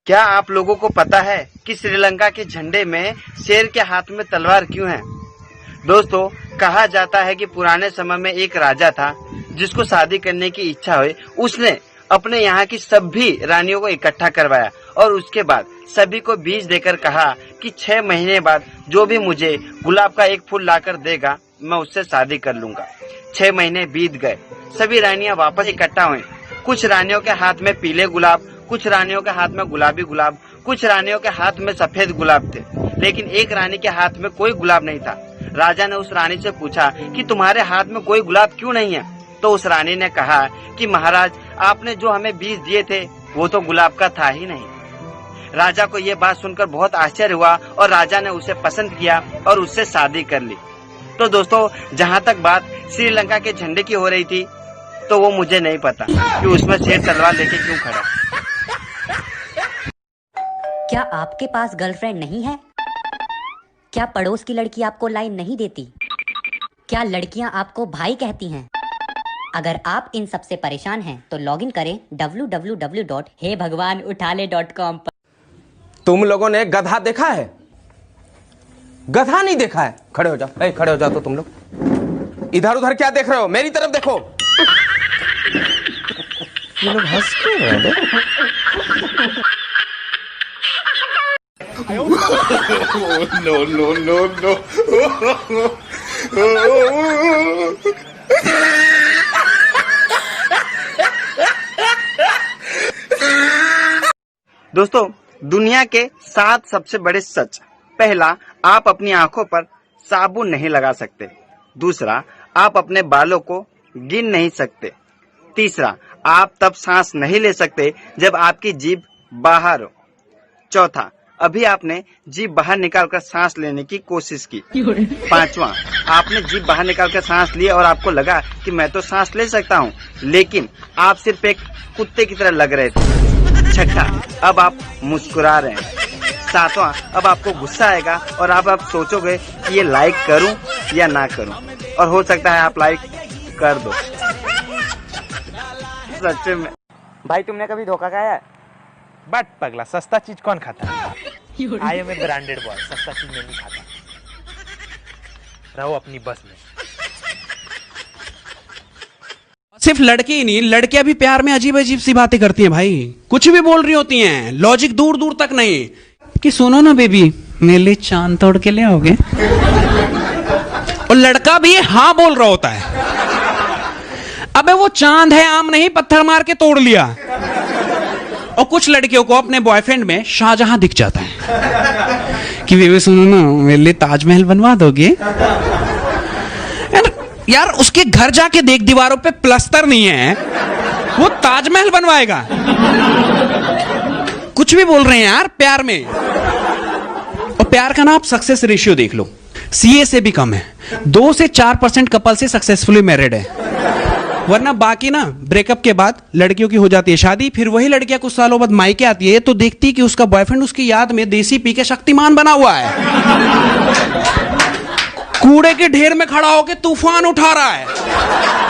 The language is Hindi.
क्या आप लोगों को पता है कि श्रीलंका के झंडे में शेर के हाथ में तलवार क्यों है? दोस्तों, कहा जाता है कि पुराने समय में एक राजा था जिसको शादी करने की इच्छा हुई। उसने अपने यहाँ की सभी रानियों को इकट्ठा करवाया और उसके बाद सभी को बीज देकर कहा कि 6 महीने बाद जो भी मुझे गुलाब का एक फूल लाकर देगा मैं उससे शादी कर लूंगा। 6 महीने बीत गए, सभी रानियां वापस इकट्ठा हुई। कुछ रानियों के हाथ में पीले गुलाब, कुछ रानियों के हाथ में गुलाबी गुलाब, कुछ रानियों के हाथ में सफेद गुलाब थे, लेकिन एक रानी के हाथ में कोई गुलाब नहीं था। राजा ने उस रानी से पूछा कि तुम्हारे हाथ में कोई गुलाब क्यों नहीं है? तो उस रानी ने कहा कि महाराज, आपने जो हमें बीज दिए थे वो तो गुलाब का था ही नहीं। राजा को ये बात सुनकर बहुत आश्चर्य हुआ और राजा ने उसे पसंद किया और उससे शादी कर ली। तो दोस्तों, जहाँ तक बात श्रीलंका के झंडे की हो रही थी, तो वो मुझे नहीं पता कि उसमें शेर तलवार लेके क्यों खड़ा। क्या आपके पास गर्लफ्रेंड नहीं है? क्या पड़ोस की लड़की आपको लाइन नहीं देती? क्या लड़कियां आपको भाई कहती हैं? अगर आप इन सब से परेशान हैं तो लॉगिन करें www.heybhagwanuthale.com पर। तुम लोगों ने गधा देखा है? गधा नहीं देखा है? खड़े हो जाओ, खड़े हो जाओ। तो तुम लोग इधर उधर क्या देख रहे हो? मेरी तरफ देखो। ये लोग हंस क्यों रहे हैं? No, no, no, no. दोस्तों, दुनिया के 7 सबसे बड़े सच। पहला, आप अपनी आंखों पर साबुन नहीं लगा सकते। दूसरा, आप अपने बालों को गिन नहीं सकते। तीसरा, आप तब सांस नहीं ले सकते जब आपकी जीभ बाहर हो। चौथा, अभी आपने जीभ बाहर निकालकर सांस लेने की कोशिश की। पांचवा, आपने जीभ बाहर निकालकर सांस ली और आपको लगा कि मैं तो सांस ले सकता हूँ, लेकिन आप सिर्फ एक कुत्ते की तरह लग रहे थे। छठा, अब आप मुस्कुरा रहे हैं। सातवां, अब आपको गुस्सा आएगा और आप सोचोगे कि ये लाइक करूं या ना करूं, और हो सकता है आप लाइक कर दो। सच्चे में भाई, तुमने कभी धोखा खाया है? बट पगला, सस्ता चीज कौन खाता है? I am a branded boy, सस्ता चीज मैं नहीं खाता। रहो अपनी बस में। सिर्फ लड़के ही नहीं, लड़कियां भी प्यार में अजीब अजीब सी बातें करती हैं भाई। कुछ भी बोल रही होती हैं, लॉजिक दूर दूर तक नहीं। कि सुनो ना बेबी, मेरे लिए चांद तोड़ के ले आओगे? और लड़का भी हाँ बोल रहा होता है। अबे वो चांद है, आम नहीं, पत्थर मार के तोड़ लिया। और कुछ लड़कियों को अपने बॉयफ्रेंड में शाहजहां दिख जाता है कि बेबी सुनो ना, मेरे लिए ताजमहल बनवा दोगे? यार उसके घर जाके देख, दीवारों पे प्लस्तर नहीं है, वो ताजमहल बनवाएगा। कुछ भी बोल रहे हैं यार प्यार में। और प्यार का ना आप सक्सेस रेशियो देख लो, सीए से भी कम है। 2 से 4% कपल से सक्सेसफुली मैरिड है, वरना बाकी ना ब्रेकअप के बाद लड़कियों की हो जाती है शादी। फिर वही लड़कियां कुछ सालों बाद मायके आती है तो देखती है कि उसका बॉयफ्रेंड उसकी याद में देसी पी के शक्तिमान बना हुआ है, कूड़े के ढेर में खड़ा होकर तूफान उठा रहा है।